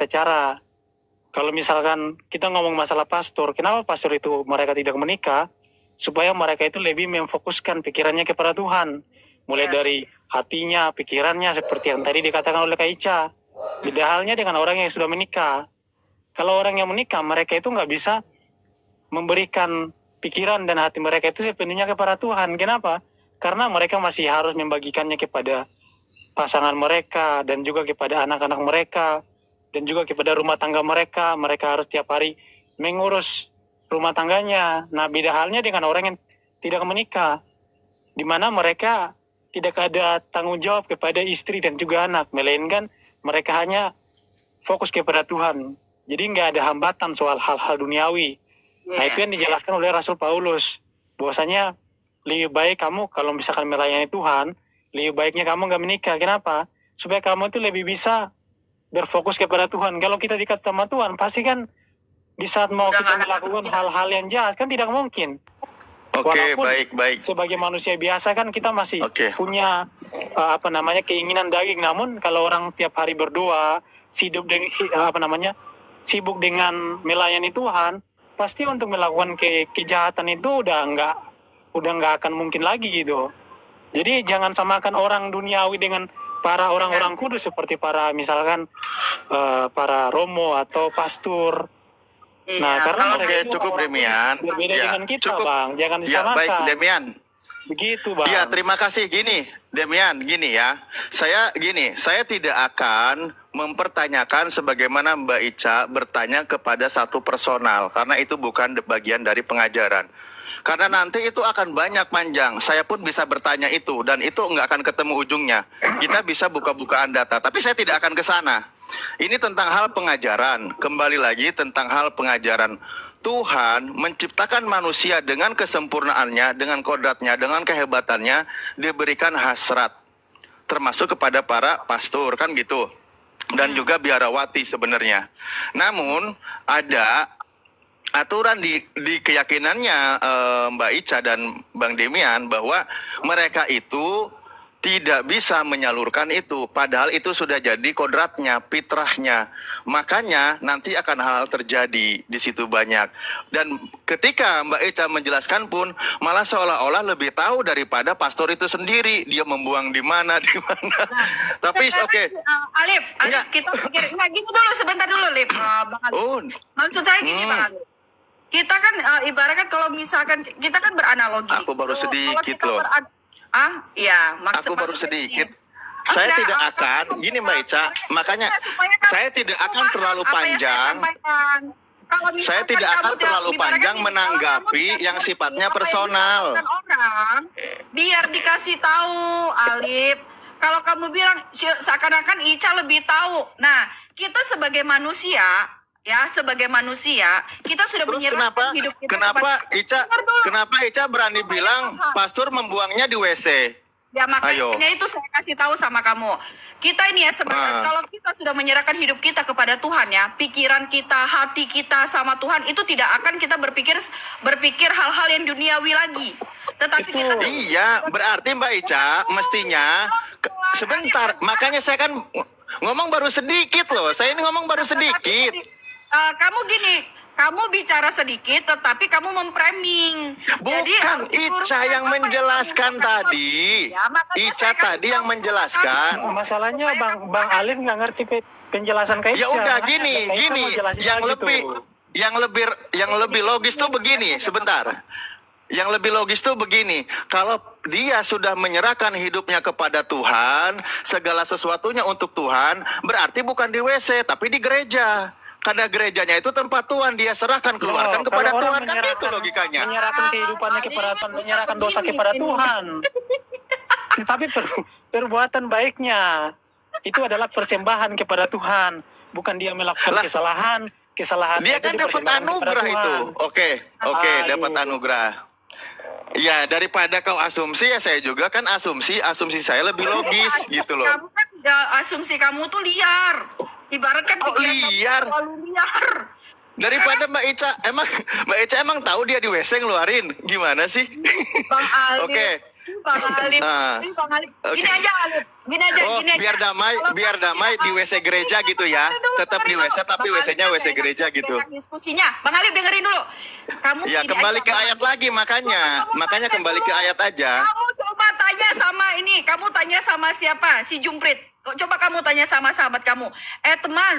tata cara. Kalau misalkan kita ngomong masalah pastor, kenapa pastor itu mereka tidak menikah? Supaya mereka itu lebih memfokuskan pikirannya kepada Tuhan. Mulai dari hatinya, pikirannya, seperti yang tadi dikatakan oleh Kak Ica. Beda halnya dengan orang yang sudah menikah. Kalau orang yang menikah, mereka itu nggak bisa memberikan pikiran dan hati mereka itu sepenuhnya kepada Tuhan. Kenapa? Karena mereka masih harus membagikannya kepada pasangan mereka dan juga kepada anak-anak mereka dan juga kepada rumah tangga mereka. Mereka harus tiap hari mengurus rumah tangganya. Nah, beda halnya dengan orang yang tidak menikah, di mana mereka tidak ada tanggung jawab kepada istri dan juga anak, melainkan mereka hanya fokus kepada Tuhan. Jadi nggak ada hambatan soal hal-hal duniawi. Nah, itu yang dijelaskan oleh Rasul Paulus, bahwasanya lebih baik kamu kalau misalkan melayani Tuhan, lebih baiknya kamu nggak menikah. Kenapa? Supaya kamu itu lebih bisa berfokus kepada Tuhan. Kalau kita dekat sama Tuhan, pasti kan di saat mau kita melakukan hal-hal yang jahat kan tidak mungkin. Oke, Walaupun baik. sebagai manusia biasa kan kita masih punya keinginan daging. Namun kalau orang tiap hari berdoa, sibuk dengan melayani Tuhan, pasti untuk melakukan kejahatan itu udah nggak akan mungkin lagi gitu. Jadi jangan samakan orang duniawi dengan para orang-orang kudus seperti para misalkan para romo atau pastor. Nah, karena mereka cukup Demian. Berbeda dengan kita, cukup. Bang. Jangan disamakan. Baik, Demian. Begitu, Bang. Iya, terima kasih. Gini, Demian, gini ya. Saya tidak akan mempertanyakan sebagaimana Mbak Ica bertanya kepada satu personal, karena itu bukan bagian dari pengajaran. Karena nanti itu akan banyak panjang. Saya pun bisa bertanya itu, dan itu nggak akan ketemu ujungnya. Kita bisa buka-bukaan data, tapi saya tidak akan ke sana. Ini tentang hal pengajaran. Kembali lagi tentang hal pengajaran. Tuhan menciptakan manusia dengan kesempurnaannya, dengan kodratnya, dengan kehebatannya, diberikan hasrat. Termasuk kepada para pastor, kan gitu. Dan juga biarawati sebenarnya. Namun, ada aturan di keyakinannya Mbak Ica dan Bang Demian bahwa mereka itu tidak bisa menyalurkan itu, padahal itu sudah jadi kodratnya, fitrahnya. Makanya nanti akan hal terjadi di situ banyak. Dan ketika Mbak Ica menjelaskan pun malah seolah-olah lebih tahu daripada pastor itu sendiri. Dia membuang di mana. Tapi Alif, kita pikir gini dulu, sebentar dulu, Alif. Bang Alif. Maksud saya gini, Bang Alif. Kita kan ibaratkan kalau misalkan kita kan beranalogi. Aku baru sedikit loh. Aku baru sedikit. Saya tidak akan, gini Mbak Ica, makanya saya tidak akan terlalu panjang. Saya tidak akan terlalu panjang menanggapi yang sifatnya personal. Biar dikasih tahu, Alif. Kalau kamu bilang seakan-akan Ica lebih tahu. Nah, kita sebagai manusia, kita sudah menyerahkan hidup kita. Kenapa Ica berani bilang pastor membuangnya di WC? Ya makanya itu saya kasih tahu sama kamu. Kita ini ya sebenarnya kalau kita sudah menyerahkan hidup kita kepada Tuhan ya, pikiran kita, hati kita sama Tuhan itu tidak akan kita berpikir hal-hal yang duniawi lagi. Tetapi kita berarti Mbak Ica mestinya sebentar. Makanya saya kan ngomong baru sedikit loh. Saya ini ngomong baru sedikit. Kamu bicara sedikit, tetapi kamu memframing. Bukan Ica yang menjelaskan tadi. Ica tadi yang menjelaskan. Masalahnya Bang Alif nggak ngerti penjelasan kayak Ica. Ya udah gini. Yang lebih logis tuh begini. Sebentar. Yang lebih logis tuh begini. Kalau dia sudah menyerahkan hidupnya kepada Tuhan, segala sesuatunya untuk Tuhan, berarti bukan di WC, tapi di gereja. Karena gerejanya itu tempat Tuhan, dia serahkan, keluarkan kepada Tuhan, kan itu logikanya. Menyerahkan kehidupannya kepada Tuhan, menyerahkan dosa kepada Tuhan. Tetapi perbuatan baiknya itu adalah persembahan kepada Tuhan, bukan dia melakukan kesalahan. Dia kan dapat anugerah itu. Oke, dapat anugerah. Ya, daripada kau asumsi, ya saya juga kan asumsi saya lebih logis gitu loh. Kamu kan asumsi kamu tuh liar. Ibaratkan liar. Daripada Mbak Ica emang tahu dia di WC ngeluarin. Gimana sih? Bang Alif. Oke. Bang Alip, Ah, ini Bang Alip. oke. Gini aja Alip, gini aja, Oh, gini aja. biar damai, Kalau biar kamu damai tidak di mau, WC gereja gitu ya. dengerin dulu, Tetap di dengerin WC dulu. tapi Bang Alip WC-nya kan WC enak- gereja gitu. enak diskusinya. Bang Alip dengerin dulu. Kamu Ya, gini kembali aja, ke Bang ayat Alip. lagi makanya. Kamu Makanya tanya kembali ke dulu. ayat aja. Kamu coba tanya sama ini, kamu tanya sama siapa? Si Jumprit. Coba kamu tanya sama sahabat kamu. Teman,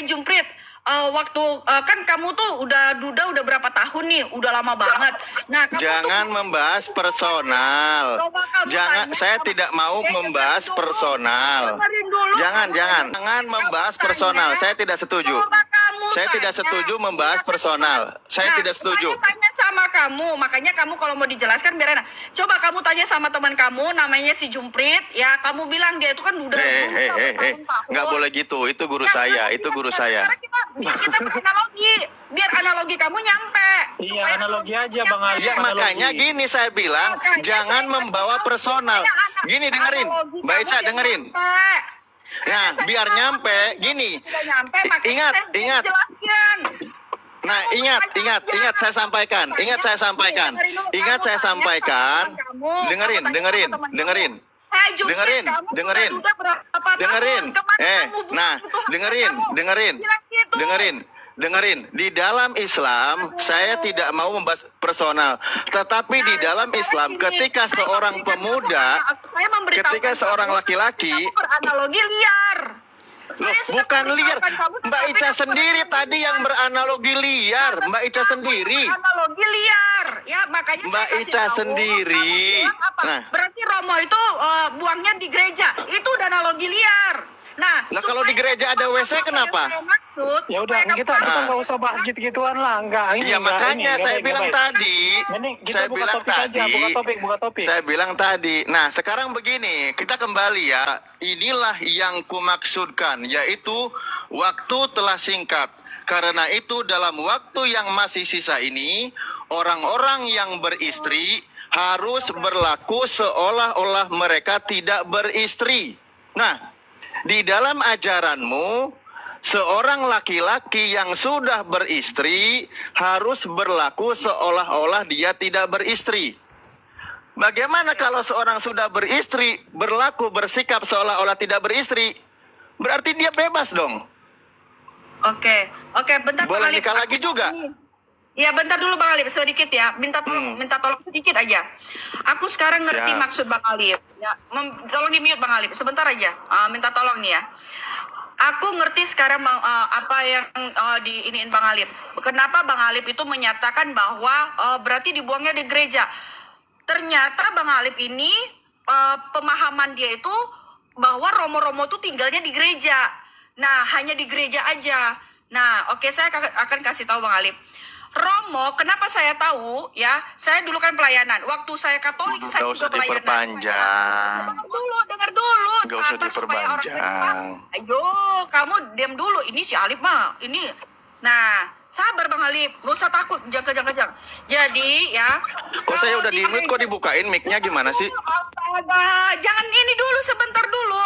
Jumprit, waktu kan kamu tuh udah duda udah berapa tahun nih? Udah lama banget. Nah, kamu Jangan tuh, membahas personal. coba kamu Jangan, tanya saya sama- tidak mau membahas dengerin dulu. personal. Dengerin dulu. Jangan, Kamu jangan. tanya- Jangan kamu membahas tanya. personal. Saya tidak setuju. Coba kamu Saya tidak tanya. setuju membahas Iya, personal. Saya tidak setuju. Saya tanya sama kamu, makanya kamu kalau mau dijelaskan biar enak. Coba kamu tanya sama teman kamu, namanya si Jumprit, ya kamu bilang dia itu kan udah bertahun-tahun. Nggak boleh gitu. Itu guru Ya, saya. kan, Itu guru kita- saya. sekarang kita beranalogi, biar analogi kamu nyampe. Iya, Supaya analogi kamu aja, nyampe. Bang Ali. Ya makanya gini saya bilang, Makanya jangan saya membawa kasih tahu, personal. supaya anak- Gini dengerin, analogi Mbak kamu Ica biar dengerin. nyampe. Nah, Karena saya biar tahu nyampe, analogi gini. kamu sudah nyampe, makanya Ingat, saya ingat. jelaskan. Nah, ingat saya sampaikan. Ingat saya sampaikan. Ingat saya sampaikan. Dengerin, dengerin, dengerin. Dengerin, dengerin. Dengerin. Nah, dengerin, dengerin. Dengerin. Dengerin, di dalam Islam saya tidak mau membahas personal, tetapi di dalam Islam ketika seorang pemuda, ketika seorang laki-laki, beranalogi liar. loh, Saya sudah bukan liar, memberitahukan kamu, Mbak tetapi Ica kamu sendiri beranalogi tadi yang liar. beranalogi liar, Mbak Ica sendiri. Analogi liar, ya makanya Mbak saya kasih Ica tahu, sendiri. kamu bilang apa? Nah. Berarti Romo itu buangnya di gereja, itu udah analogi liar. Nah, Lah, kalau supaya di gereja ada kamu WC apa yang kenapa? saya maksud, Ya udah, supaya kita kamu- nggak usah bahas gitu-gituan lah, enggak. Ini Ya enggak, makanya ini, enggak saya baik, bilang enggak baik. tadi, Ini kita saya buka bilang topik aja, tadi, buka topik. saya bilang tadi. Nah, sekarang begini, kita kembali ya. Inilah yang kumaksudkan, yaitu waktu telah singkat. Karena itu dalam waktu yang masih sisa ini, orang-orang yang beristri harus berlaku seolah-olah mereka tidak beristri. Nah, di dalam ajaranmu, seorang laki-laki yang sudah beristri harus berlaku seolah-olah dia tidak beristri. Bagaimana kalau seorang sudah beristri berlaku bersikap seolah-olah tidak beristri? Berarti dia bebas dong. Oke, bentar Bang Boleh Alip. nikah lagi juga. Iya, bentar dulu Bang Alip, sedikit ya. Minta tolong sedikit aja. Aku sekarang ngerti Ya. maksud Bang Alip. Ya, tolong di mute Bang Alip. Sebentar aja. Minta tolong nih ya. Aku ngerti sekarang apa yang diiniin Bang Alip. Kenapa Bang Alip itu menyatakan bahwa berarti dibuangnya di gereja. Ternyata Bang Alip ini pemahaman dia itu bahwa Romo-Romo tuh tinggalnya di gereja. Nah, hanya di gereja aja. Nah, oke, saya akan kasih tahu Bang Alip. Romo, kenapa saya tahu ya? Saya dulu kan pelayanan. Waktu saya Katolik, saya Gak juga usah pelayanan. diperpanjang. Dengar dulu. Gak usah Apa, supaya orang diperpanjang. Ayo, kamu diam dulu. Ini si Alip mah, ini. Nah, sabar Bang Alip. Gak usah takut, jangan. Jadi ya. Kok saya udah di mute, kok dibukain mic-nya gimana sih? Astaga, jangan ini dulu, sebentar dulu.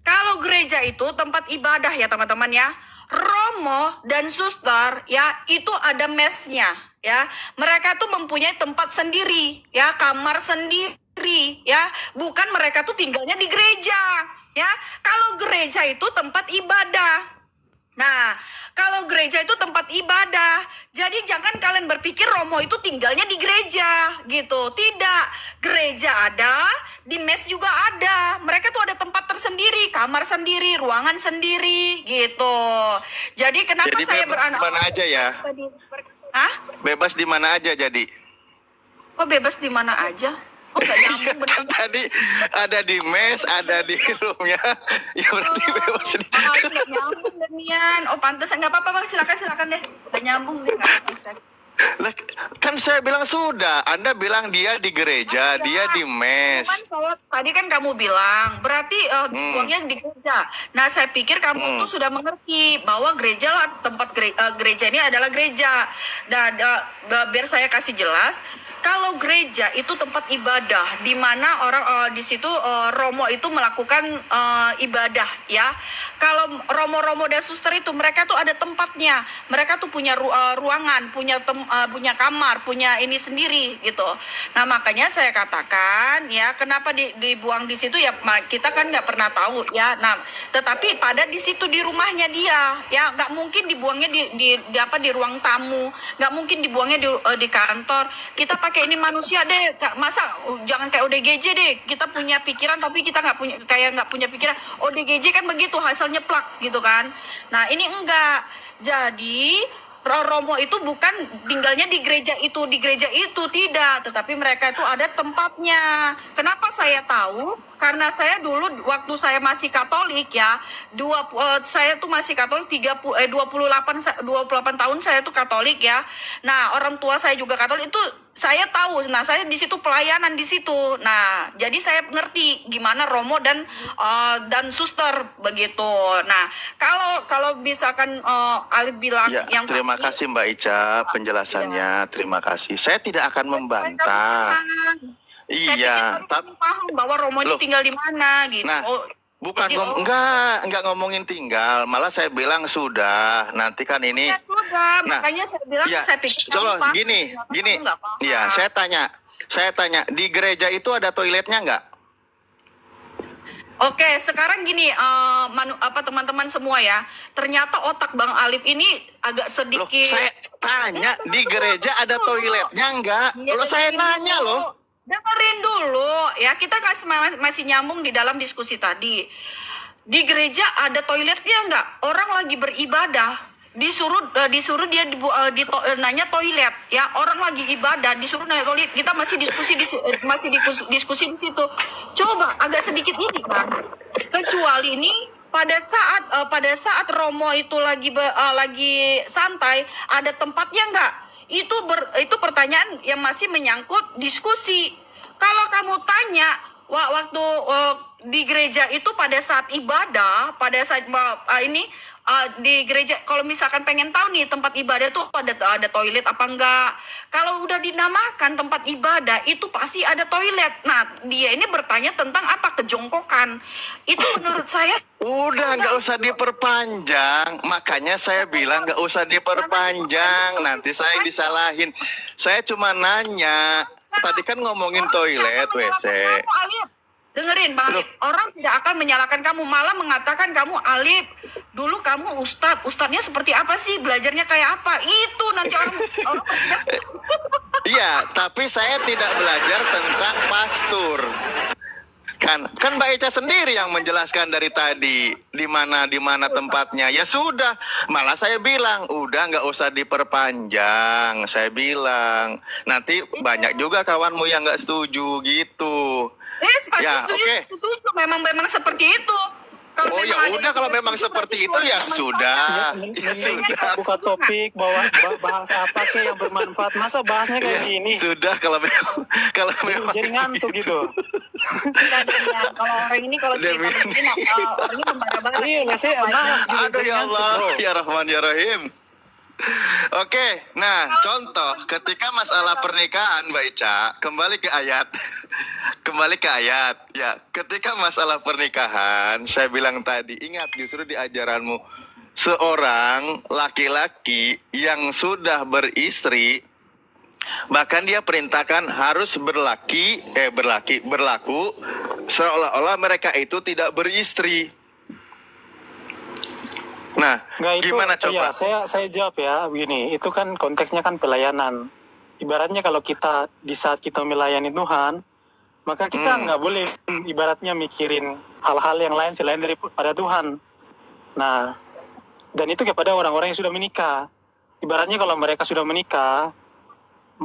Kalau gereja itu tempat ibadah ya teman-teman ya. Romo dan suster ya itu ada mesnya ya. Mereka tuh mempunyai tempat sendiri ya, kamar sendiri ya. Bukan mereka tuh tinggalnya di gereja ya. Kalau gereja itu tempat ibadah. Nah, kalau gereja itu tempat ibadah, jadi jangan kalian berpikir Romo itu tinggalnya di gereja, gitu. Tidak, gereja ada, di mes juga ada. Mereka tuh ada tempat tersendiri, kamar sendiri, ruangan sendiri, gitu. Jadi kenapa Jadi saya bebas di mana aja ya? Hah? Bebas di mana aja jadi? Kok bebas di mana aja? Oh, nggak nyambung bener. Kan tadi ada di mes, ada di roomnya, ya berarti bebas di. Nggak nyambung Demian. Oh, pantas nggak apa-apa Bang, silakan deh. Nggak nyambung deh, nggak bisa. Lah, kan saya bilang sudah, Anda bilang dia di gereja, dia di mes. Cuman saya tadi kan kamu bilang berarti uangnya di gereja. Nah, saya pikir kamu tuh sudah mengerti bahwa gereja lah tempat gereja ini adalah gereja. Dan biar saya kasih jelas, Kalau gereja itu tempat ibadah, di mana orang di situ romo itu melakukan ibadah, ya. Kalau romo-romo dan suster itu mereka tuh ada tempatnya, mereka tuh punya ruangan, punya kamar, punya ini sendiri gitu. Nah makanya saya katakan ya, kenapa dibuang di situ ya, kita kan nggak pernah tahu ya. Nah tetapi pada di situ di rumahnya dia, ya nggak mungkin dibuangnya di ruang tamu, nggak mungkin dibuangnya di kantor. Kita pakai ini manusia deh, masa jangan kayak ODGJ deh, kita punya pikiran tapi kita nggak punya pikiran. ODGJ kan begitu, hasilnya plak gitu kan. Nah ini enggak, jadi romo itu bukan tinggalnya di gereja itu tidak, tetapi mereka itu ada tempatnya. Kenapa saya tahu? Karena saya dulu waktu saya masih Katolik ya, saya tuh masih Katolik 28 tahun saya tuh Katolik ya. Nah, orang tua saya juga Katolik, itu saya tahu. Nah, saya di situ pelayanan di situ. Nah, jadi saya ngerti gimana romo dan suster begitu. Nah, kalau misalkan Alif bilang Ya, yang terima kasih Mbak Ica penjelasannya. Terima kasih. Saya tidak akan membantah. Iya, tapi paham bahwa romo ini tinggal di mana gitu. Nah, bukan jadi, enggak ngomongin tinggal, malah saya bilang sudah. Nanti kan ini ya sudah, Nah, makanya saya bilang ya, saya pikir coba kamu paham, gini, ternyata gini. kamu nggak paham. Ya, saya tanya, di gereja itu ada toiletnya nggak? Oke, sekarang gini, teman-teman semua ya, ternyata otak Bang Alif ini agak Loh, sedikit. saya tanya, di gereja ada toiletnya nggak? Ya, Loh, saya dengerin nanya dulu. loh. Dengerin dulu ya, kita masih nyambung di dalam diskusi tadi. Di gereja ada toiletnya nggak? Orang lagi beribadah, disuruh dia nanya toilet ya. Orang lagi ibadah disuruh nanya toilet, kita masih diskusi diskusi di situ. Coba agak sedikit ini kan. Kecuali ini pada saat romo itu lagi santai, ada tempatnya nggak? Itu pertanyaan yang masih menyangkut diskusi. Kalau kamu tanya waktu di gereja itu pada saat ibadah, pada saat di gereja, kalau misalkan pengen tahu nih tempat ibadah tuh ada toilet apa enggak, kalau udah dinamakan tempat ibadah itu pasti ada toilet. Nah dia ini bertanya tentang apa, kejongkokan. Itu menurut saya Udah nggak usah diperpanjang, makanya saya bilang nggak usah diperpanjang, nanti saya disalahin. Saya cuma nanya, tadi kan ngomongin toilet, WC. Dengerin Bang Alif, orang tidak akan menyalahkan kamu, malah mengatakan kamu Alif, dulu kamu ustadznya seperti apa sih, belajarnya kayak apa, itu nanti orang Iya, tapi saya tidak belajar tentang pastur. Kan Mbak Eca sendiri yang menjelaskan dari tadi di mana tempatnya. Ya sudah, malah saya bilang udah nggak usah diperpanjang. Saya bilang nanti banyak juga kawanmu yang nggak setuju gitu. pasti Ya, setuju, oke. setuju, memang seperti itu. Oh ya udah, kalau memang seperti itu ya sudah. Ya sudah. Buka topik, bahas apa ke yang bermanfaat. Masa bahasnya kayak gini? Sudah, kalau memang Jadi ngantuk gitu. Kalau orang ini kalau cerita begini, orangnya membara-bara. Iya, saya bahas gitu. Aduh Jadi ya ngantuk, Allah, bro. ya Rahman ya Rahim. Oke, nah contoh ketika masalah pernikahan Mbak Ica, kembali ke ayat. Ya, ketika masalah pernikahan, saya bilang tadi, ingat justru di ajaranmu, seorang laki-laki yang sudah beristri, bahkan dia perintahkan harus berlaku seolah-olah mereka itu tidak beristri. Nah, Nggak, itu, gimana coba? Ya, saya jawab ya, begini, itu kan konteksnya kan pelayanan. Ibaratnya kalau kita di saat kita melayani Tuhan, maka kita nggak boleh ibaratnya mikirin hal-hal yang lain selain daripada Tuhan. Nah, dan itu kepada orang-orang yang sudah menikah. Ibaratnya kalau mereka sudah menikah,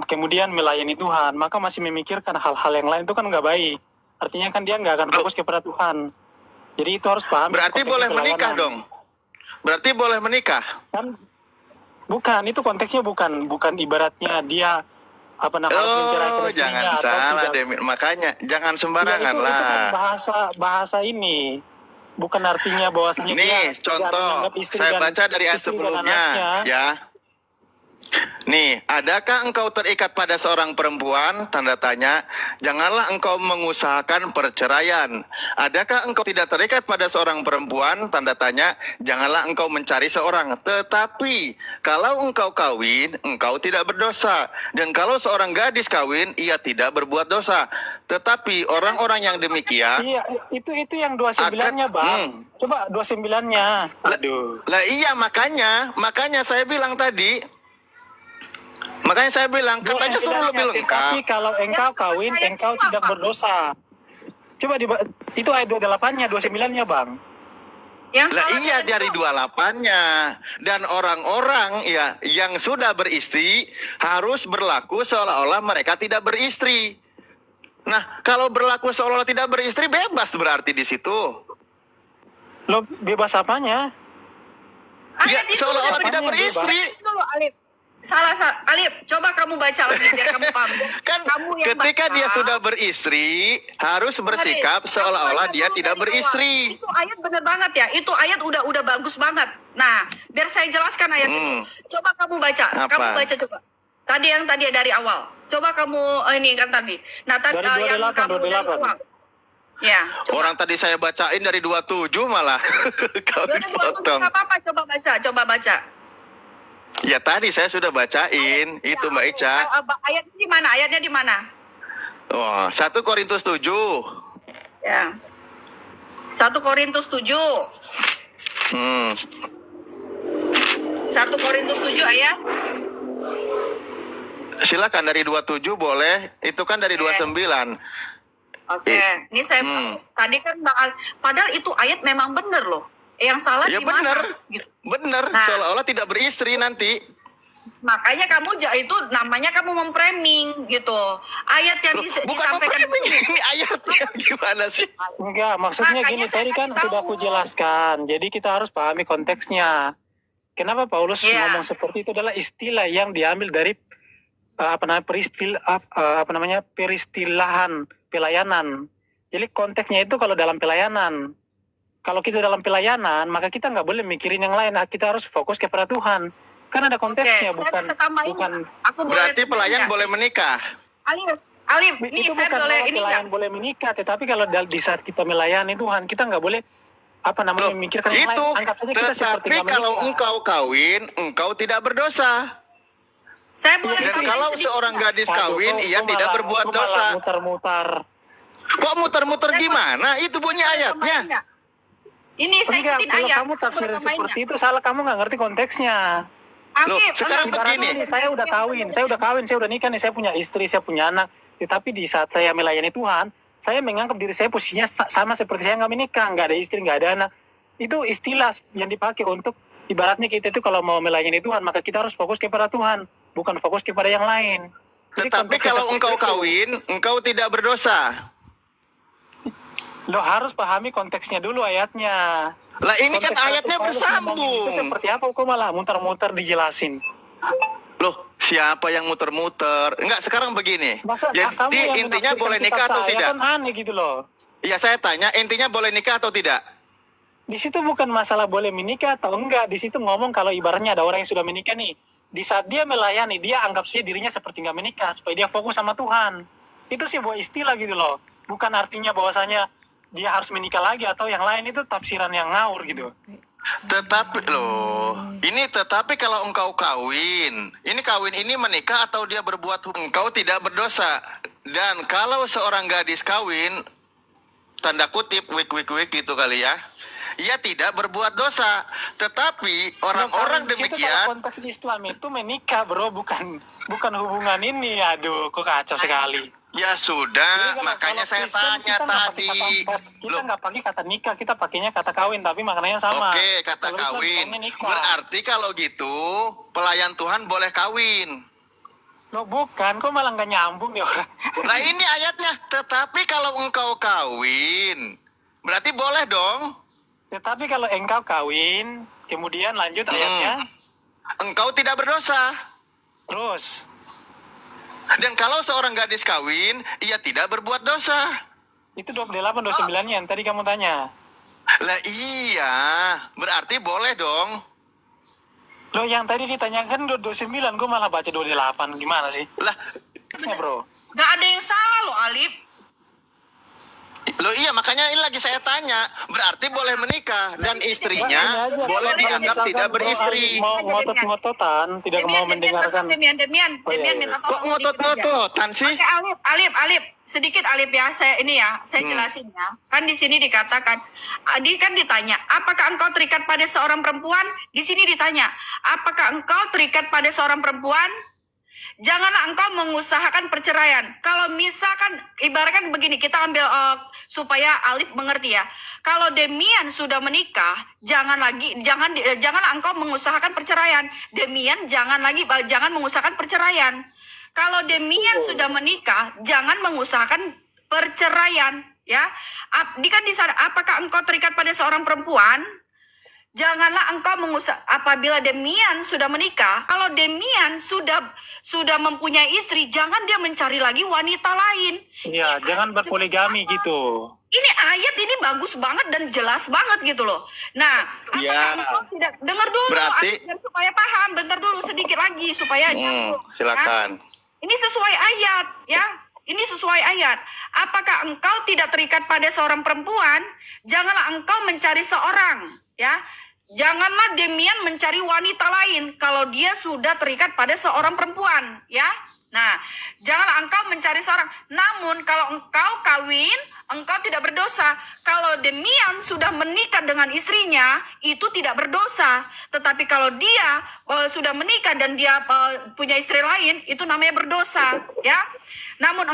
kemudian melayani Tuhan, maka masih memikirkan hal-hal yang lain, itu kan nggak baik. Artinya kan dia nggak akan fokus kepada Tuhan. Jadi itu harus paham. Berarti boleh menikah dong? Berarti boleh menikah? Kan bukan, itu konteksnya bukan ibaratnya dia harus menceraikan istrinya jangan atau salah tidak. deh, makanya jangan Ya, sembarangan itu lah. kan bahasa ini bukan artinya bahwasanya Nih dia contoh, menganggap istri saya dan- baca dari ayat istri dan sebelumnya anaknya. ya. Nih, adakah engkau terikat pada seorang perempuan? Tanda tanya. Janganlah engkau mengusahakan perceraian. Adakah engkau tidak terikat pada seorang perempuan? Tanda tanya. Janganlah engkau mencari seorang. Tetapi kalau engkau kawin, engkau tidak berdosa. Dan kalau seorang gadis kawin, ia tidak berbuat dosa. Tetapi orang-orang yang demikian, Iya, itu yang 29-nya, Bang. Coba 29-nya. Aduh. lah iya makanya saya bilang tadi. Makanya saya bilang, katanya suruh lebih lengkap. Tapi kalau engkau kawin, engkau tidak berdosa. Coba itu ayat 28-nya, 29-nya, Bang. Yang Lah salah iya dia dari 28-nya. Dan orang-orang ya yang sudah beristri harus berlaku seolah-olah mereka tidak beristri. Nah, kalau berlaku seolah-olah tidak beristri, bebas berarti di situ. Lo bebas apanya? Ya, Ayat itu seolah-olah udah tidak beristri. Dulu, Alif. Salah, Alif, coba kamu baca lagi biar kamu paham. Kan Kamu yang ketika baca, dia sudah beristri, harus bersikap Alif, seolah-olah kamu dia baca tidak dulu dari beristri. awal. Itu ayat bener banget ya. Itu ayat udah bagus banget. Nah, biar saya jelaskan ayat itu. Coba kamu baca. Apa? Kamu baca coba. Tadi dari awal. Coba kamu ini kan tadi. Nah, tadi Dari yang 28, kamu dari 28. awal. Ya, coba. Orang tadi saya bacain dari 27 malah. Kau Yaudah, dipotong. nggak apa-apa, coba baca. Ya tadi saya sudah bacain itu Mbak Ica. Ayat di mana? Ayatnya di mana? Oh, 1 Korintus 7. Ya. 1 Korintus 7. Hmm. 1 Korintus 7 ayat. Silakan dari 27 boleh. Itu kan dari 29. Oke. Ini saya tadi kan padahal itu ayat memang benar loh. Yang salah Ya di mana? benar. Gitu. Benar, Nah. seolah-olah tidak beristri nanti. Makanya kamu itu namanya kamu memframing gitu. Ayat yang Loh, bukan disampaikan memframing, ini ayatnya gimana sih? Enggak, maksudnya Makanya gini, saya tadi kan kasih sudah tahu. aku jelaskan. Jadi kita harus pahami konteksnya. Kenapa Paulus Iya. ngomong seperti itu adalah istilah yang diambil dari peristilahan pelayanan. Jadi konteksnya itu kalau dalam pelayanan. Kalau kita dalam pelayanan, maka kita nggak boleh mikirin yang lain. Kita harus fokus kepada Tuhan. Kan ada konteksnya, Oke, bukan. saya bisa tambahin bukan nggak? Aku Berarti boleh pelayan nggak? boleh menikah. Alif, ini itu saya bukan boleh bahwa ini pelayan nggak? boleh menikah, tetapi kalau di saat kita melayani Tuhan, kita nggak boleh Loh, memikirkan yang itu, lain. Anggap saja kita seperti tetapi nggak kalau menikah. engkau kawin, engkau tidak berdosa. Saya boleh Dan tambahin kalau sedikit seorang nggak? gadis Aduh, kawin, kok- ia kok tidak malah- berbuat kok malah dosa. muter-muter. Kok muter-muter gimana? Itu bunyi Tambahin ayatnya. nggak? Ini saya Enggak, ikutin kalau ayat. kamu Saya tafsir boleh tambahin seperti nggak? itu salah, kamu nggak ngerti konteksnya. Loh, Alif, sekarang enggak, begini. Ibaratnya nih, saya udah kawin, saya udah nikah nih, saya punya istri, saya punya anak. Tetapi di saat saya melayani Tuhan, saya menganggap diri saya posisinya sama seperti saya nggak menikah, nggak ada istri, nggak ada anak. Itu istilah yang dipakai untuk ibaratnya kita itu kalau mau melayani Tuhan, maka kita harus fokus kepada Tuhan, bukan fokus kepada yang lain. Jadi Tetapi konteksnya kalau seperti engkau itu. kawin, engkau tidak berdosa. Lo harus pahami konteksnya dulu ayatnya. Lah ini kan Konteks ayatnya Paulus ngomong bersambung. Itu seperti apa? Kok malah muter-muter dijelasin? Loh, siapa yang muter-muter? Enggak, sekarang begini. Masa kamu Jadi yang intinya menafsirkan boleh kitab nikah atau saya tidak? Kan aneh gitu loh. Iya, saya tanya, intinya boleh nikah atau tidak? Di situ bukan masalah boleh menikah atau enggak. Di situ ngomong kalau ibaratnya ada orang yang sudah menikah nih. Di saat dia melayani, dia anggap sih dirinya seperti nggak menikah. Supaya dia fokus sama Tuhan. Itu sih buat istilah gitu loh. Bukan artinya bahwasanya dia harus menikah lagi atau yang lain. Itu tafsiran yang ngawur gitu. Tetapi tetapi kalau engkau kawin, ini kawin ini menikah atau dia berbuat engkau tidak berdosa. Dan kalau seorang gadis kawin, tanda kutip wik gitu kali ya, ia tidak berbuat dosa. Tetapi orang-orang Di situ demikian, kalau konteks Islam itu menikah bro, bukan hubungan ini. Aduh, kok kacau sekali. ya Jadi sudah, kalau- makanya kalau saya Kristen, tanya kita nggak pakai tadi. kita Loh, nggak pakai kata nikah, kita pakainya kata kawin, tapi maknanya sama. oke, kata Kalau Islam kawin. bilangnya nikah. Berarti kalau gitu, pelayan Tuhan boleh kawin. Loh bukan, kok malah nggak nyambung nih orang. Nah ini ayatnya, tetapi kalau engkau kawin, berarti boleh dong. Tetapi kalau engkau kawin, kemudian lanjut ayatnya, Engkau tidak berdosa. terus Dan kalau seorang gadis kawin, ia tidak berbuat dosa. itu 28, 29 yang tadi kamu tanya. Lah iya, berarti boleh dong. Loh, yang tadi ditanyakan 29, gue malah baca 28. Gimana sih? Lah, Bro. Gak ada yang salah loh, Alif. loh iya makanya ini lagi saya tanya. Berarti boleh menikah dan istrinya boleh dianggap tidak beristri. Mau ngotot-ngototan, tidak mau mendengarkan. Demian minta Kok tolong. ngotot-ngototan sih? Oke, Alif, sedikit Alif ya, saya jelasin ya. Kan di sini dikatakan, kan ditanya, apakah engkau terikat pada seorang perempuan? Di sini ditanya, apakah engkau terikat pada seorang perempuan? Janganlah engkau mengusahakan perceraian. Kalau misalkan ibaratkan begini, kita ambil supaya Alif mengerti ya. Kalau Demian sudah menikah, janganlah engkau mengusahakan perceraian. Demian jangan mengusahakan perceraian. Kalau Demian sudah menikah, jangan mengusahakan perceraian, ya. Kan di sana, apakah engkau terikat pada seorang perempuan? Janganlah engkau apabila Demian sudah menikah, kalau Demian sudah mempunyai istri, jangan dia mencari lagi wanita lain. Iya, jangan berpoligami gitu. Ini ayat ini bagus banget dan jelas banget gitu loh. Nah, apakah engkau tidak dengar dulu Berarti supaya paham, bentar dulu sedikit lagi supaya silakan. Ini sesuai ayat ya. Ini sesuai ayat. Apakah engkau tidak terikat pada seorang perempuan? Janganlah engkau mencari seorang, ya. Janganlah Demian mencari wanita lain kalau dia sudah terikat pada seorang perempuan, ya. Nah, janganlah engkau mencari seorang. Namun kalau engkau kawin, engkau tidak berdosa. Kalau Demian sudah menikah dengan istrinya, itu tidak berdosa. Tetapi kalau dia sudah menikah dan dia punya istri lain, itu namanya berdosa, ya. Namun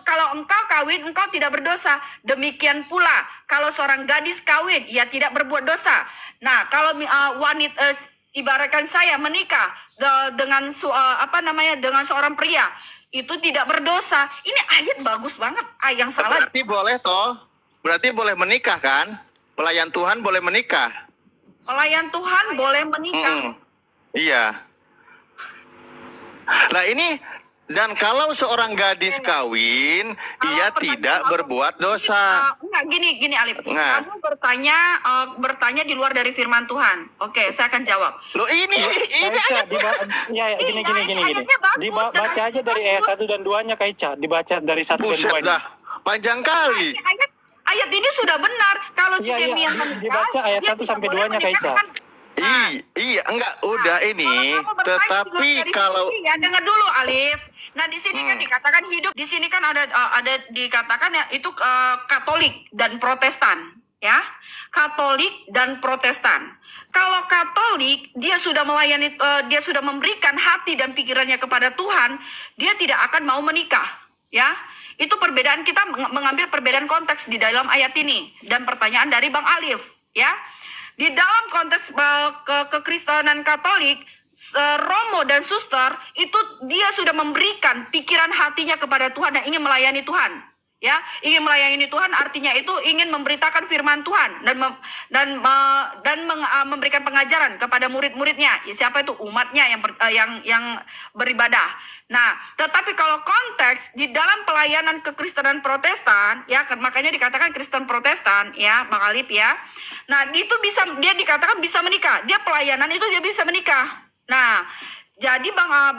kalau engkau kawin, engkau tidak berdosa. Demikian pula kalau seorang gadis kawin, ia tidak berbuat dosa. Nah, kalau wanita ibaratkan saya menikah dengan dengan seorang pria, itu tidak berdosa. Ini ayat bagus banget. Yang salah. Berarti boleh toh? Berarti boleh menikah kan? Pelayan Tuhan boleh menikah. Pelayan Tuhan boleh menikah. Iya. Nah ini. Dan kalau seorang gadis kawin, ia tidak berbuat dosa. Enggak, gini Alif. Kamu bertanya di luar dari firman Tuhan. Oke, saya akan jawab. Loh ini gini. Dibaca aja dari ayat 1 dan 2-nya Kak Ica. Dibaca dari 1 dan 2-nya. Panjang kali. Ayat ini sudah benar. Kalau si Demian dibaca ayat 1 sampai 2-nya Kak Ica. Iya, enggak udah ini. Tetapi kalau dengar dulu Alif. Nah di sini kan dikatakan hidup. Di sini kan ada dikatakan ya itu Katolik dan Protestan, ya. Katolik dan Protestan. Kalau Katolik dia sudah melayani, dia sudah memberikan hati dan pikirannya kepada Tuhan, dia tidak akan mau menikah, ya. Itu perbedaan, kita mengambil perbedaan konteks di dalam ayat ini dan pertanyaan dari Bang Alif, ya. Di dalam konteks kekristenan Katolik, Romo dan suster itu dia sudah memberikan pikiran hatinya kepada Tuhan dan ingin melayani Tuhan, ya. Ingin melayani Tuhan artinya itu ingin memberitakan firman Tuhan dan memberikan pengajaran kepada murid-muridnya. Ya, siapa itu? Umatnya yang beribadah. Nah, tetapi kalau konteks di dalam pelayanan kekristenan Protestan, ya, makanya dikatakan Kristen Protestan, ya, Bang Alif, ya. Nah, itu dia dikatakan bisa menikah. Dia pelayanan itu dia bisa menikah. Nah, jadi Bang